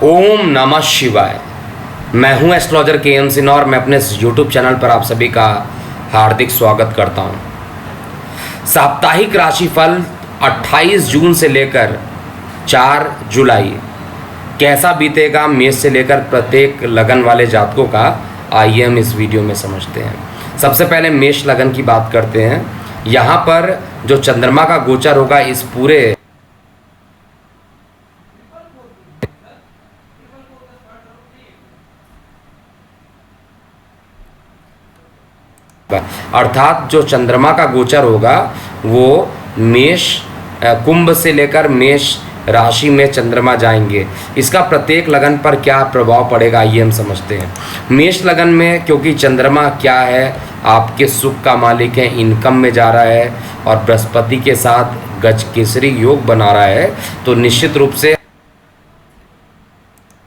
ओम नमः शिवाय। मैं हूं एस्ट्रोलॉजर के सिन्हा और मैं अपने यूट्यूब चैनल पर आप सभी का हार्दिक स्वागत करता हूं। साप्ताहिक राशिफल 28 जून से लेकर 4 जुलाई कैसा बीतेगा मेष से लेकर प्रत्येक लगन वाले जातकों का, आइए हम इस वीडियो में समझते हैं। सबसे पहले मेष लगन की बात करते हैं। यहाँ पर जो चंद्रमा का गोचर होगा इस पूरे अर्थात जो चंद्रमा का गोचर होगा वो मेष कुंभ से लेकर मेष राशि में चंद्रमा जाएंगे। इसका प्रत्येक लगन पर क्या प्रभाव पड़ेगा आइए हम समझते हैं। मेष लगन में क्योंकि चंद्रमा क्या है, आपके सुख का मालिक है, इनकम में जा रहा है और बृहस्पति के साथ गज केसरी योग बना रहा है, तो निश्चित रूप से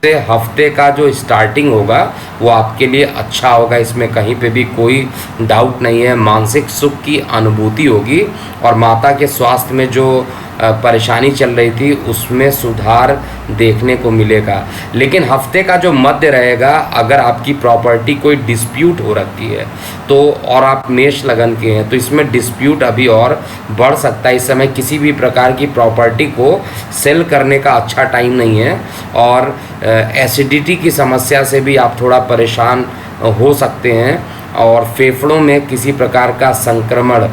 हफ्ते का जो स्टार्टिंग होगा वो आपके लिए अच्छा होगा। इसमें कहीं पे भी कोई डाउट नहीं है। मानसिक सुख की अनुभूति होगी और माता के स्वास्थ्य में जो परेशानी चल रही थी उसमें सुधार देखने को मिलेगा। लेकिन हफ्ते का जो मध्य रहेगा, अगर आपकी प्रॉपर्टी कोई डिस्प्यूट हो रखी है तो और आप मेष लगन के हैं तो इसमें डिस्प्यूट अभी और बढ़ सकता है। इस समय किसी भी प्रकार की प्रॉपर्टी को सेल करने का अच्छा टाइम नहीं है और एसिडिटी की समस्या से भी आप थोड़ा परेशान हो सकते हैं और फेफड़ों में किसी प्रकार का संक्रमण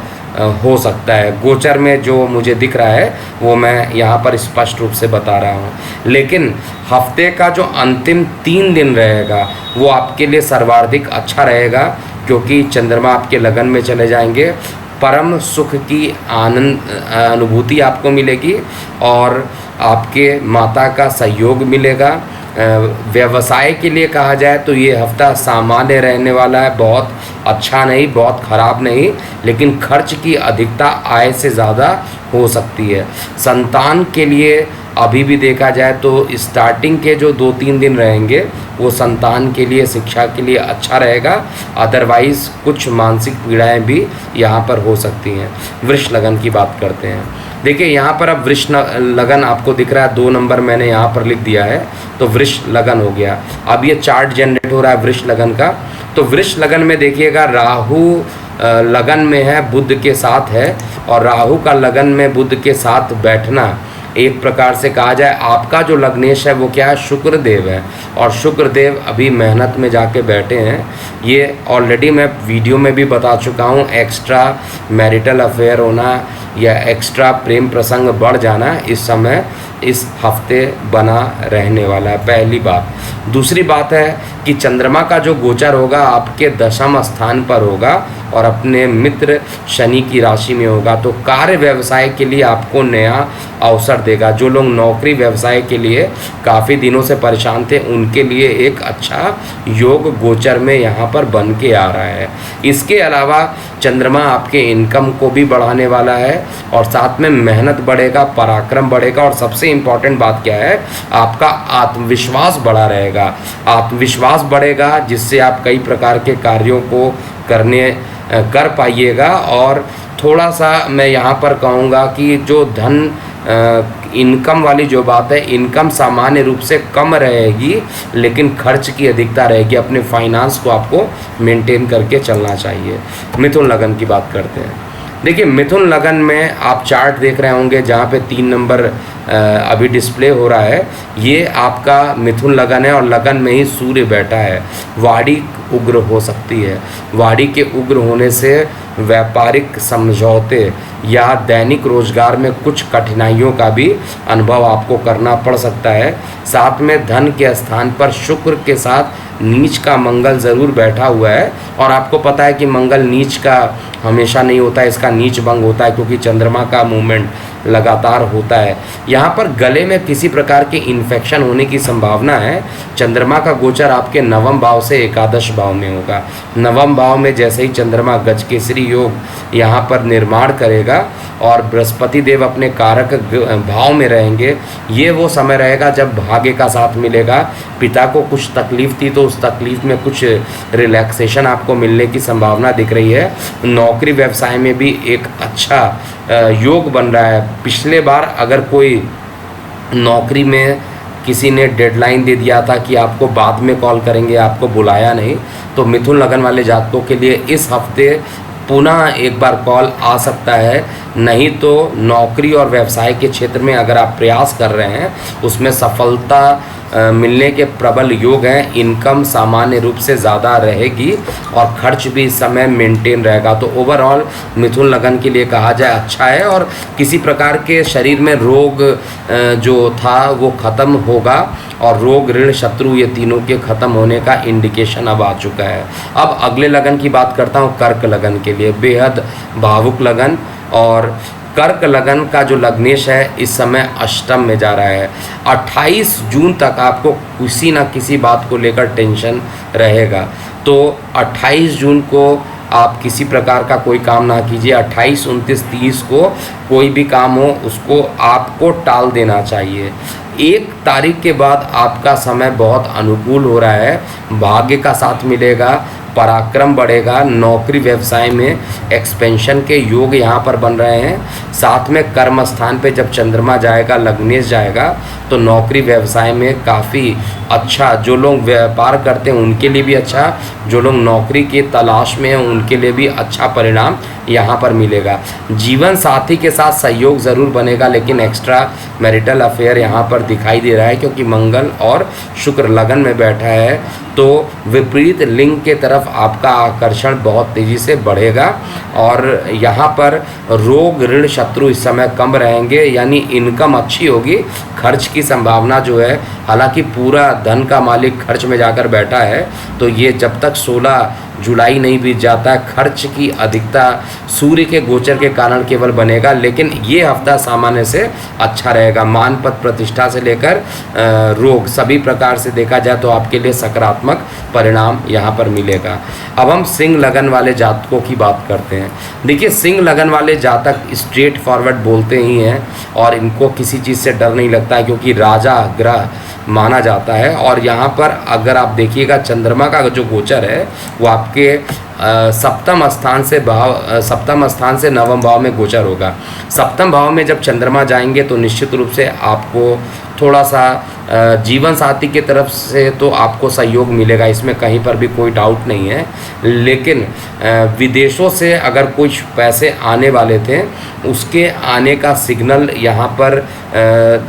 हो सकता है। गोचर में जो मुझे दिख रहा है वो मैं यहाँ पर स्पष्ट रूप से बता रहा हूँ। लेकिन हफ्ते का जो अंतिम 3 दिन रहेगा वो आपके लिए सर्वाधिक अच्छा रहेगा क्योंकि चंद्रमा आपके लगन में चले जाएंगे। परम सुख की आनंद अनुभूति आपको मिलेगी और आपके माता का सहयोग मिलेगा। व्यवसाय के लिए कहा जाए तो ये हफ्ता सामान्य रहने वाला है, बहुत अच्छा नहीं, बहुत ख़राब नहीं, लेकिन खर्च की अधिकता आय से ज़्यादा हो सकती है। संतान के लिए अभी भी देखा जाए तो स्टार्टिंग के जो 2-3 दिन रहेंगे वो संतान के लिए, शिक्षा के लिए अच्छा रहेगा। अदरवाइज़ कुछ मानसिक पीड़ाएं भी यहाँ पर हो सकती हैं। वृष लगन की बात करते हैं। देखिए यहाँ पर अब वृष लगन आपको दिख रहा है, 2 नंबर मैंने यहाँ पर लिख दिया है तो वृष लगन हो गया। अब ये चार्ट जनरेट हो रहा है वृष लगन का। तो वृष लगन में देखिएगा राहु लगन में है, बुध के साथ है और राहु का लगन में बुध के साथ बैठना एक प्रकार से कहा जाए आपका जो लग्नेश है वो क्या है, शुक्र देव है और शुक्र देव अभी मेहनत में जाके बैठे हैं। ये ऑलरेडी मैं वीडियो में भी बता चुका हूँ। एक्स्ट्रा मैरिटल अफेयर होना या एक्स्ट्रा प्रेम प्रसंग बढ़ जाना इस समय इस हफ्ते बना रहने वाला है, पहली बात। दूसरी बात है कि चंद्रमा का जो गोचर होगा आपके 10वें स्थान पर होगा और अपने मित्र शनि की राशि में होगा, तो कार्य व्यवसाय के लिए आपको नया अवसर देगा। जो लोग नौकरी व्यवसाय के लिए काफ़ी दिनों से परेशान थे उनके लिए एक अच्छा योग गोचर में यहाँ पर बन के आ रहा है। इसके अलावा चंद्रमा आपके इनकम को भी बढ़ाने वाला है और साथ में मेहनत बढ़ेगा, पराक्रम बढ़ेगा और सबसे इम्पॉर्टेंट बात क्या है, आपका आत्मविश्वास बढ़ा रहेगा। आत्मविश्वास बढ़ेगा जिससे आप कई प्रकार के कार्यों को कर पाइएगा। और थोड़ा सा मैं यहाँ पर कहूँगा कि जो धन इनकम वाली जो बात है, इनकम सामान्य रूप से कम रहेगी लेकिन खर्च की अधिकता रहेगी। अपने फाइनेंस को आपको मेंटेन करके चलना चाहिए। मिथुन लगन की बात करते हैं। देखिए मिथुन लगन में आप चार्ट देख रहे होंगे जहाँ पे 3 नंबर अभी डिस्प्ले हो रहा है, ये आपका मिथुन लगन है और लगन में ही सूर्य बैठा है। वाणी उग्र हो सकती है। वाणी के उग्र होने से व्यापारिक समझौते या दैनिक रोजगार में कुछ कठिनाइयों का भी अनुभव आपको करना पड़ सकता है। साथ में धन के स्थान पर शुक्र के साथ नीच का मंगल ज़रूर बैठा हुआ है और आपको पता है कि मंगल नीच का हमेशा नहीं होता है, इसका नीच भंग होता है क्योंकि चंद्रमा का मूवमेंट लगातार होता है। यहाँ पर गले में किसी प्रकार के इन्फेक्शन होने की संभावना है। चंद्रमा का गोचर आपके 9वें भाव से एकादश भाव में होगा। 9वें भाव में जैसे ही चंद्रमा गज केसरी योग यहाँ पर निर्माण करेगा और बृहस्पति देव अपने कारक भाव में रहेंगे, ये वो समय रहेगा जब भाग्य का साथ मिलेगा। पिता को कुछ तकलीफ थी तो उस तकलीफ में कुछ रिलैक्सेशन आपको मिलने की संभावना दिख रही है। नौकरी व्यवसाय में भी एक अच्छा योग बन रहा है। पिछले बार अगर कोई नौकरी में किसी ने डेडलाइन दे दिया था कि आपको बाद में कॉल करेंगे, आपको बुलाया नहीं, तो मिथुन लगन वाले जातकों के लिए इस हफ्ते पुनः एक बार कॉल आ सकता है। नहीं तो नौकरी और व्यवसाय के क्षेत्र में अगर आप प्रयास कर रहे हैं उसमें सफलता मिलने के प्रबल योग हैं। इनकम सामान्य रूप से ज़्यादा रहेगी और खर्च भी इस समय मेंटेन रहेगा। तो ओवरऑल मिथुन लगन के लिए कहा जाए अच्छा है, और किसी प्रकार के शरीर में रोग जो था वो ख़त्म होगा, और रोग ऋण शत्रु ये तीनों के ख़त्म होने का इंडिकेशन अब आ चुका है। अब अगले लगन की बात करता हूँ, कर्क लगन के लिए बेहद भावुक लगन। और कर्क लगन का जो लग्नेश है इस समय अष्टम में जा रहा है। 28 जून तक आपको किसी ना किसी बात को लेकर टेंशन रहेगा, तो 28 जून को आप किसी प्रकार का कोई काम ना कीजिए। 28, 29, 30 को कोई भी काम हो उसको आपको टाल देना चाहिए। 1 तारीख के बाद आपका समय बहुत अनुकूल हो रहा है, भाग्य का साथ मिलेगा, पराक्रम बढ़ेगा, नौकरी व्यवसाय में एक्सपेंशन के योग यहाँ पर बन रहे हैं। साथ में कर्म स्थान पे जब चंद्रमा जाएगा, लग्नेश जाएगा, तो नौकरी व्यवसाय में काफ़ी अच्छा, जो लोग व्यापार करते हैं उनके लिए भी अच्छा, जो लोग नौकरी की तलाश में हैं उनके लिए भी अच्छा परिणाम यहाँ पर मिलेगा। जीवन साथी के साथ सहयोग ज़रूर बनेगा, लेकिन एक्स्ट्रा मैरिटल अफेयर यहाँ पर दिखाई दे रहा है, क्योंकि मंगल और शुक्र लगन में बैठा है, तो विपरीत लिंग के तरफ आपका आकर्षण बहुत तेज़ी से बढ़ेगा। और यहाँ पर रोग ऋण शत्रु इस समय कम रहेंगे, यानी इनकम अच्छी होगी। खर्च की संभावना जो है, हालांकि पूरा धन का मालिक खर्च में जाकर बैठा है, तो ये जब तक 16 जुलाई नहीं बीत जाता है, खर्च की अधिकता सूर्य के गोचर के कारण केवल बनेगा। लेकिन ये हफ्ता सामान्य से अच्छा रहेगा। मान पद प्रतिष्ठा से लेकर रोग सभी प्रकार से देखा जाए तो आपके लिए सकारात्मक परिणाम यहाँ पर मिलेगा। अब हम सिंह लगन वाले जातकों की बात करते हैं। देखिए, सिंह लगन वाले जातक स्ट्रेट फॉरवर्ड बोलते ही हैं और इनको किसी चीज़ से डर नहीं लगता है, क्योंकि राजा ग्रह माना जाता है। और यहाँ पर अगर आप देखिएगा, चंद्रमा का जो गोचर है वो आपके सप्तम स्थान से नवम भाव में गोचर होगा। सप्तम भाव में जब चंद्रमा जाएंगे तो निश्चित रूप से आपको थोड़ा सा जीवन साथी की तरफ से तो आपको सहयोग मिलेगा, इसमें कहीं पर भी कोई डाउट नहीं है। लेकिन विदेशों से अगर कुछ पैसे आने वाले थे, उसके आने का सिग्नल यहाँ पर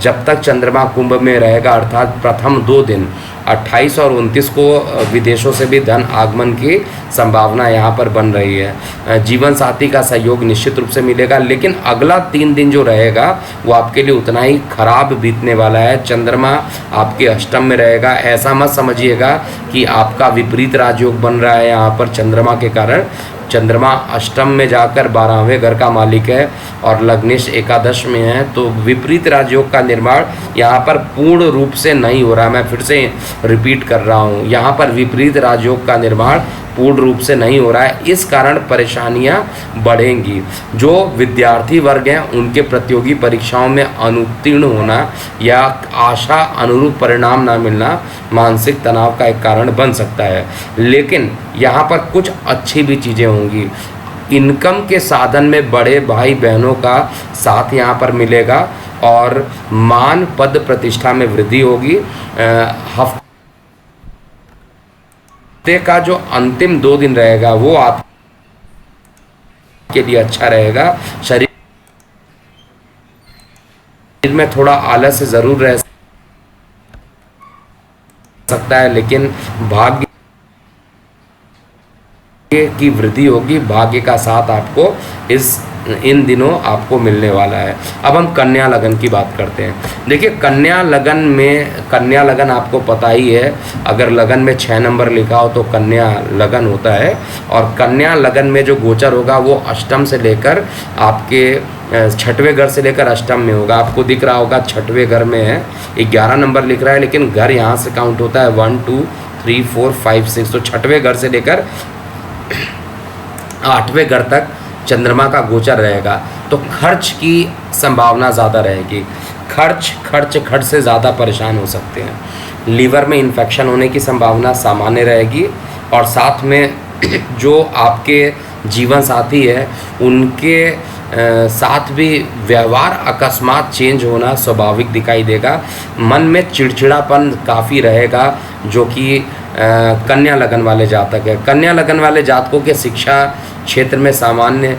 जब तक चंद्रमा कुंभ में रहेगा, अर्थात प्रथम 2 दिन 28 और 29 को विदेशों से भी धन आगमन की संभावना यहाँ पर बन रही है। जीवन साथी का सहयोग निश्चित रूप से मिलेगा, लेकिन अगला 3 दिन जो रहेगा वो आपके लिए उतना ही खराब बीतने वाला है। चंद्रमा आपके अष्टम में रहेगा। ऐसा मत समझिएगा कि आपका विपरीत राजयोग बन रहा है यहाँ पर चंद्रमा के कारण। चंद्रमा अष्टम में जाकर 12वें घर का मालिक है और लग्नेश एकादश में है, तो विपरीत राजयोग का निर्माण यहाँ पर पूर्ण रूप से नहीं हो रहा। मैं फिर से रिपीट कर रहा हूँ, यहाँ पर विपरीत राजयोग का निर्माण पूर्ण रूप से नहीं हो रहा है। इस कारण परेशानियाँ बढ़ेंगी। जो विद्यार्थी वर्ग हैं उनके प्रतियोगी परीक्षाओं में अनुत्तीर्ण होना या आशा अनुरूप परिणाम ना मिलना मानसिक तनाव का एक कारण बन सकता है। लेकिन यहाँ पर कुछ अच्छी भी चीज़ें होंगी। इनकम के साधन में बड़े भाई बहनों का साथ यहाँ पर मिलेगा और मान पद प्रतिष्ठा में वृद्धि होगी। हफ्ते का जो अंतिम 2 दिन रहेगा वो आपके लिए अच्छा रहेगा। शरीर में थोड़ा आलस्य जरूर रह सकता है, लेकिन भाग्य की वृद्धि होगी। भाग्य का साथ आपको इन दिनों आपको मिलने वाला है। अब हम कन्या लगन की बात करते हैं। देखिए, कन्या लगन आपको पता ही है, अगर लगन में 6 नंबर लिखा हो तो कन्या लगन होता है। और कन्या लगन में जो गोचर होगा वो अष्टम से लेकर आपके 6वें घर से लेकर अष्टम में होगा। आपको दिख रहा होगा 6वें घर में है, 11 नंबर लिख रहा है, लेकिन घर यहाँ से काउंट होता है 1 2 3 4 5 6। तो 6वें घर से लेकर 8वें घर तक चंद्रमा का गोचर रहेगा, तो खर्च की संभावना ज़्यादा रहेगी। खर्च से ज़्यादा परेशान हो सकते हैं। लीवर में इन्फेक्शन होने की संभावना सामान्य रहेगी। और साथ में जो आपके जीवन साथी है उनके साथ भी व्यवहार अकस्मात चेंज होना स्वाभाविक दिखाई देगा। मन में चिड़चिड़ापन काफ़ी रहेगा, जो कि कन्या लगन वाले जातक है। कन्या लगन वाले जातकों के शिक्षा क्षेत्र में सामान्य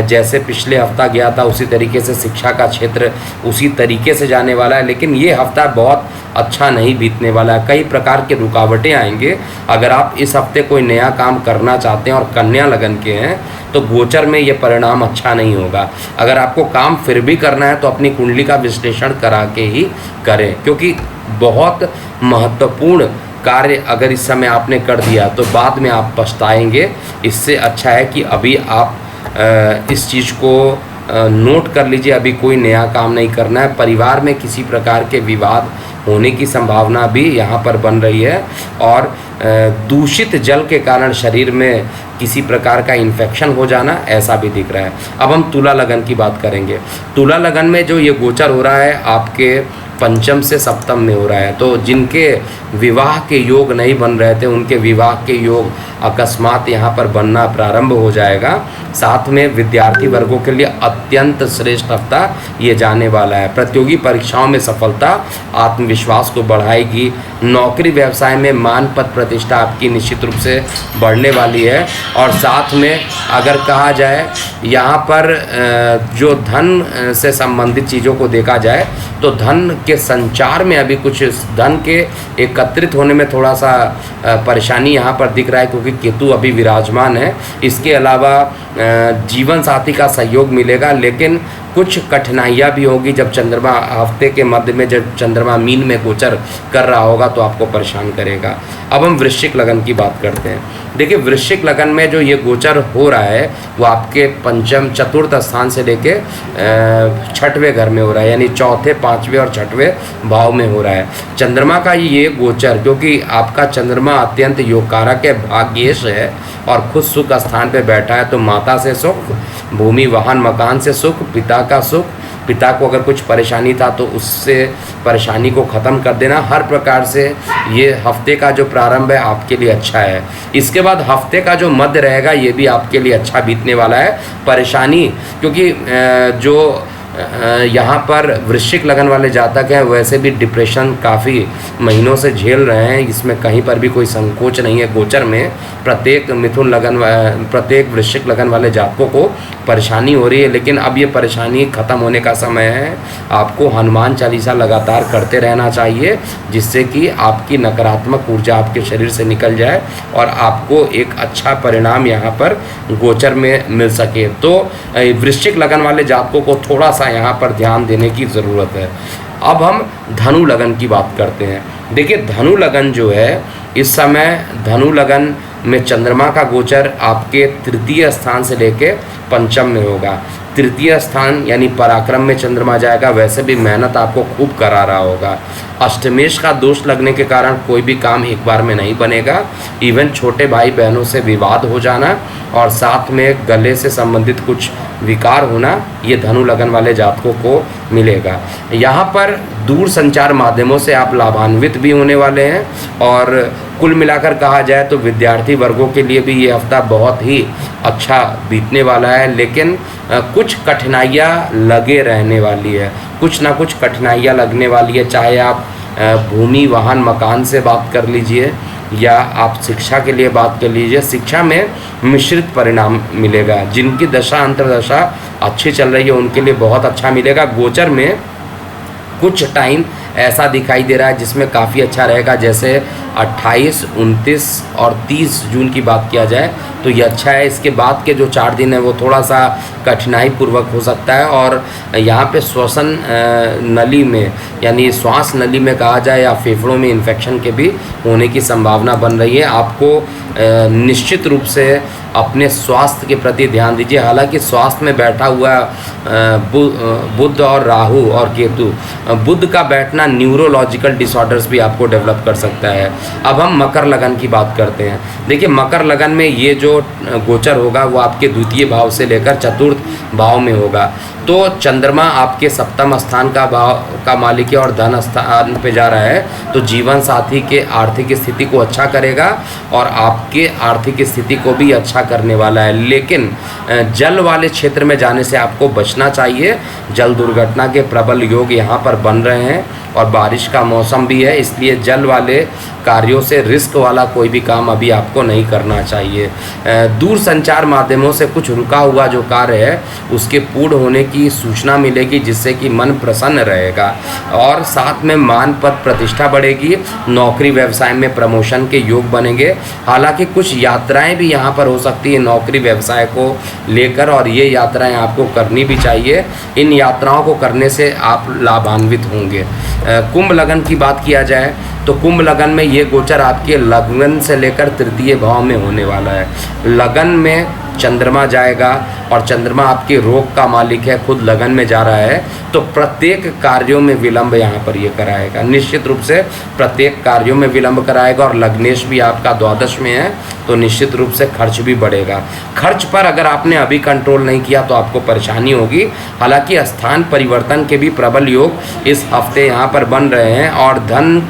जैसे पिछले हफ्ता गया था उसी तरीके से शिक्षा का क्षेत्र उसी तरीके से जाने वाला है, लेकिन ये हफ्ता बहुत अच्छा नहीं बीतने वाला है। कई प्रकार के रुकावटें आएंगे। अगर आप इस हफ्ते कोई नया काम करना चाहते हैं और कन्या लगन के हैं तो गोचर में ये परिणाम अच्छा नहीं होगा। अगर आपको काम फिर भी करना है तो अपनी कुंडली का विश्लेषण करा के ही करें, क्योंकि बहुत महत्वपूर्ण कार्य अगर इस समय आपने कर दिया तो बाद में आप पछताएंगे। इससे अच्छा है कि अभी आप इस चीज़ को नोट कर लीजिए, अभी कोई नया काम नहीं करना है। परिवार में किसी प्रकार के विवाद होने की संभावना भी यहाँ पर बन रही है, और दूषित जल के कारण शरीर में किसी प्रकार का इन्फेक्शन हो जाना ऐसा भी दिख रहा है। अब हम तुला लगन की बात करेंगे। तुला लगन में जो ये गोचर हो रहा है आपके पंचम से सप्तम में हो रहा है, तो जिनके विवाह के योग नहीं बन रहे थे उनके विवाह के योग अकस्मात यहाँ पर बनना प्रारंभ हो जाएगा। साथ में विद्यार्थी वर्गों के लिए अत्यंत श्रेष्ठ हफ्ता ये जाने वाला है। प्रतियोगी परीक्षाओं में सफलता आत्मविश्वास को बढ़ाएगी। नौकरी व्यवसाय में मान पद प्रतिष्ठा आपकी निश्चित रूप से बढ़ने वाली है। और साथ में अगर कहा जाए यहाँ पर जो धन से संबंधित चीज़ों को देखा जाए तो धन के संचार में अभी कुछ धन के एकत्रित होने में थोड़ा सा परेशानी यहाँ पर दिख रहा है, क्योंकि केतु अभी विराजमान है। इसके अलावा जीवन साथी का सहयोग मिलेगा, लेकिन कुछ कठिनाइयाँ भी होगी। जब चंद्रमा हफ्ते के मध्य में जब चंद्रमा मीन में गोचर कर रहा होगा तो आपको परेशान करेगा। अब हम वृश्चिक लगन की बात करते हैं। देखिए, वृश्चिक लगन में जो ये गोचर हो रहा है वो आपके पंचम चतुर्थ स्थान से लेके छठवें घर में हो रहा है, यानी चौथे, पाँचवें और छठवें भाव में हो रहा है चंद्रमा का ये गोचर। क्योंकि आपका चंद्रमा अत्यंत योगकारक है, भाग्येश है और खुद सुख स्थान पे बैठा है, तो माता से सुख, भूमि वाहन मकान से सुख, पिता का सुख, पिता को अगर कुछ परेशानी था तो उससे परेशानी को ख़त्म कर देना। हर प्रकार से ये हफ्ते का जो प्रारंभ है आपके लिए अच्छा है। इसके बाद हफ्ते का जो मध्य रहेगा ये भी आपके लिए अच्छा बीतने वाला है। परेशानी क्योंकि जो यहाँ पर वृश्चिक लगन वाले जातक हैं वैसे भी डिप्रेशन काफ़ी महीनों से झेल रहे हैं, इसमें कहीं पर भी कोई संकोच नहीं है। गोचर में प्रत्येक प्रत्येक वृश्चिक लगन वाले जातकों को परेशानी हो रही है, लेकिन अब ये परेशानी ख़त्म होने का समय है। आपको हनुमान चालीसा लगातार करते रहना चाहिए, जिससे कि आपकी नकारात्मक ऊर्जा आपके शरीर से निकल जाए और आपको एक अच्छा परिणाम यहाँ पर गोचर में मिल सके। तो वृश्चिक लगन वाले जातकों को थोड़ा सा यहाँ पर ध्यान देने की ज़रूरत है। अब हम धनु लगन की बात करते हैं। देखिए, धनु लगन जो है इस समय धनु लगन में चंद्रमा का गोचर आपके तृतीय स्थान से लेके पंचम में होगा। तृतीय स्थान यानी पराक्रम में चंद्रमा जाएगा, वैसे भी मेहनत आपको खूब करा रहा होगा। अष्टमेश का दोष लगने के कारण कोई भी काम एक बार में नहीं बनेगा। इवन छोटे भाई बहनों से विवाद हो जाना और साथ में गले से संबंधित कुछ विकार होना, ये धनु लगन वाले जातकों को मिलेगा। यहाँ पर दूर संचार माध्यमों से आप लाभान्वित भी होने वाले हैं। और कुल मिलाकर कहा जाए तो विद्यार्थी वर्गों के लिए भी ये हफ्ता बहुत ही अच्छा बीतने वाला है, लेकिन कुछ कठिनाइयाँ लगे रहने वाली है। कुछ ना कुछ कठिनाइयाँ लगने वाली है, चाहे आप भूमि वाहन मकान से बात कर लीजिए या आप शिक्षा के लिए बात कर लीजिए। शिक्षा में मिश्रित परिणाम मिलेगा। जिनकी दशा अंतर्दशा अच्छी चल रही है उनके लिए बहुत अच्छा मिलेगा। गोचर में कुछ टाइम ऐसा दिखाई दे रहा है जिसमें काफ़ी अच्छा रहेगा, जैसे 28, 29 और 30 जून की बात किया जाए तो ये अच्छा है। इसके बाद के जो 4 दिन है वो थोड़ा सा कठिनाई पूर्वक हो सकता है। और यहाँ पे श्वसन नली में यानी श्वास नली में कहा जाए या फेफड़ों में इन्फेक्शन के भी होने की संभावना बन रही है। आपको निश्चित रूप से अपने स्वास्थ्य के प्रति ध्यान दीजिए। हालांकि स्वास्थ्य में बैठा हुआ बुध और राहु और केतु, बुध का बैठना न्यूरोलॉजिकल डिसऑर्डर्स भी आपको डेवलप कर सकता है। अब हम मकर लगन की बात करते हैं। देखिए, मकर लगन में ये जो गोचर होगा वो आपके द्वितीय भाव से लेकर चतुर्थ भाव में होगा। तो चंद्रमा आपके सप्तम स्थान का भाव का मालिक है और धन स्थान पे जा रहा है, तो जीवन साथी के आर्थिक स्थिति को अच्छा करेगा और आपके आर्थिक स्थिति को भी अच्छा करने वाला है। लेकिन जल वाले क्षेत्र में जाने से आपको बचना चाहिए। जल दुर्घटना के प्रबल योग यहाँ पर बन रहे हैं और बारिश का मौसम भी है, इसलिए जल वाले कार्यों से रिस्क वाला कोई भी काम अभी आपको नहीं करना चाहिए। दूर संचार माध्यमों से कुछ रुका हुआ जो कार्य है उसके पूर्ण होने की सूचना मिलेगी, जिससे कि मन प्रसन्न रहेगा और साथ में मान पद प्रतिष्ठा बढ़ेगी। नौकरी व्यवसाय में प्रमोशन के योग बनेंगे। हालांकि कुछ यात्राएं भी यहाँ पर हो सकती है नौकरी व्यवसाय को लेकर, और ये यात्राएं आपको करनी भी चाहिए। इन यात्राओं को करने से आप लाभान्वित होंगे। कुंभ लगन की बात किया जाए तो कुंभ लगन में ये गोचर आपके लगन से लेकर तृतीय भाव में होने वाला है। लगन में चंद्रमा जाएगा और चंद्रमा आपके रोग का मालिक है, खुद लगन में जा रहा है, तो प्रत्येक कार्यों में विलंब यहाँ पर ये कराएगा। निश्चित रूप से प्रत्येक कार्यों में विलंब कराएगा और लग्नेश भी आपका द्वादश में है, तो निश्चित रूप से खर्च भी बढ़ेगा। खर्च पर अगर आपने अभी कंट्रोल नहीं किया तो आपको परेशानी होगी। हालांकि स्थान परिवर्तन के भी प्रबल योग इस हफ्ते यहाँ पर बन रहे हैं और धन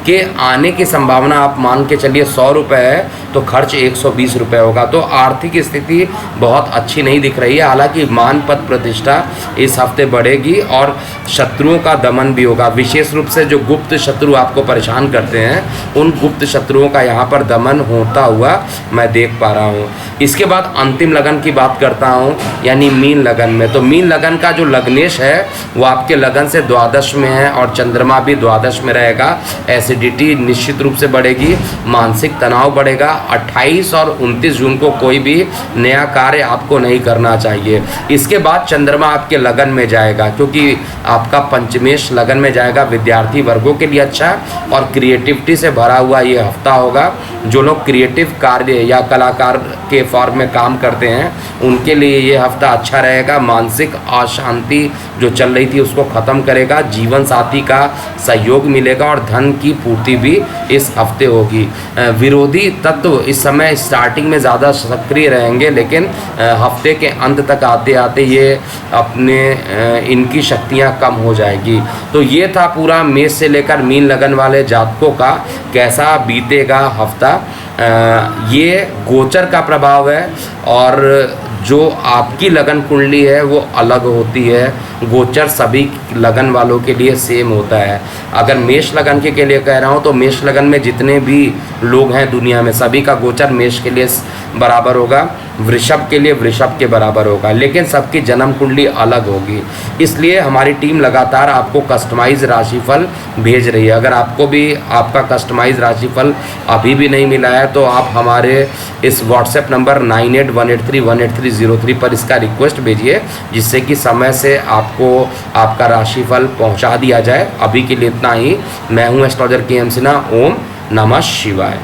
के आने की संभावना आप मान के चलिए 100 रुपये है तो खर्च 120 रुपये होगा। तो आर्थिक स्थिति बहुत अच्छी नहीं दिख रही है। हालांकि मान पद प्रतिष्ठा इस हफ्ते बढ़ेगी और शत्रुओं का दमन भी होगा। विशेष रूप से जो गुप्त शत्रु आपको परेशान करते हैं उन गुप्त शत्रुओं का यहाँ पर दमन होता हुआ मैं देख पा रहा हूँ। इसके बाद अंतिम लगन की बात करता हूँ, यानी मीन लगन में। तो मीन लगन का जो लग्नेश है वो आपके लगन से द्वादश में है और चंद्रमा भी द्वादश में रहेगा। एसिडिटी निश्चित रूप से बढ़ेगी, मानसिक तनाव बढ़ेगा। 28 और 29 जून को कोई भी नया कार्य आपको नहीं करना चाहिए। इसके बाद चंद्रमा आपके लगन में जाएगा, क्योंकि आपका पंचमेश लगन में जाएगा। विद्यार्थी वर्गों के लिए अच्छा और क्रिएटिविटी से भरा हुआ ये हफ्ता होगा। जो लोग क्रिएटिव कार्य या कलाकार के फॉर्म में काम करते हैं उनके लिए ये हफ्ता अच्छा रहेगा। मानसिक अशांति जो चल रही थी उसको ख़त्म करेगा। जीवन साथी का सहयोग मिलेगा और धन की पूर्ति भी इस हफ्ते होगी। विरोधी तत्व इस समय स्टार्टिंग में ज़्यादा सक्रिय रहेंगे, लेकिन हफ्ते के अंत तक आते आते ये अपने इनकी शक्तियाँ कम हो जाएगी। तो ये था पूरा मेष से लेकर मीन लगन वाले जातकों का कैसा बीतेगा हफ्ता। ये गोचर का प्रभाव है और जो आपकी लगन कुंडली है वो अलग होती है। गोचर सभी लगन वालों के लिए सेम होता है। अगर मेष लगन के लिए कह रहा हूँ तो मेष लगन में जितने भी लोग हैं दुनिया में सभी का गोचर मेष के लिए बराबर होगा, वृषभ के लिए वृषभ के बराबर होगा, लेकिन सबकी जन्म कुंडली अलग होगी। इसलिए हमारी टीम लगातार आपको कस्टमाइज राशिफल भेज रही है। अगर आपको भी आपका कस्टमाइज राशिफल अभी भी नहीं मिला है तो आप हमारे इस व्हाट्सएप नंबर 9818318303 पर इसका रिक्वेस्ट भेजिए, जिससे कि समय से आपको आपका राशिफल पहुंचा दिया जाए। अभी के लिए इतना ही। मैं हूं एस्ट्रोलॉजर के एम सिन्हा। ओम नमः शिवाय।